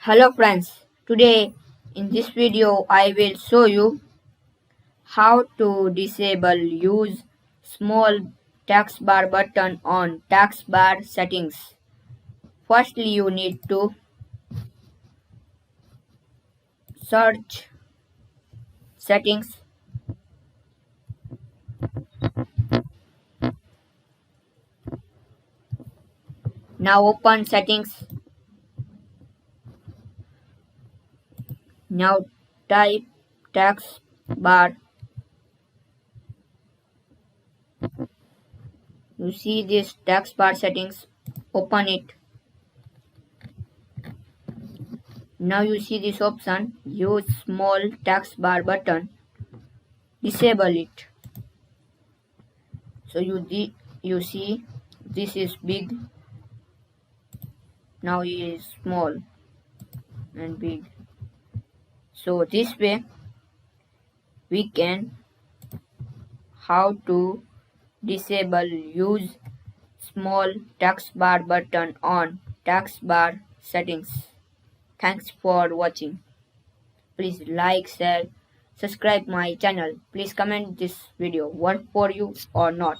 Hello friends, today in this video I will show you how to disable use small taskbar button on taskbar settings. Firstly you need to search settings. Now open settings. Now type taskbar. You see this taskbar settings, open it. Now you see this option, use small taskbar button, disable it. So you see this is big, now it is small and big. So this way we can how to disable use small taskbar button on taskbar settings. Thanks for watching. Please like, share, subscribe my channel. Please comment this video work for you or not.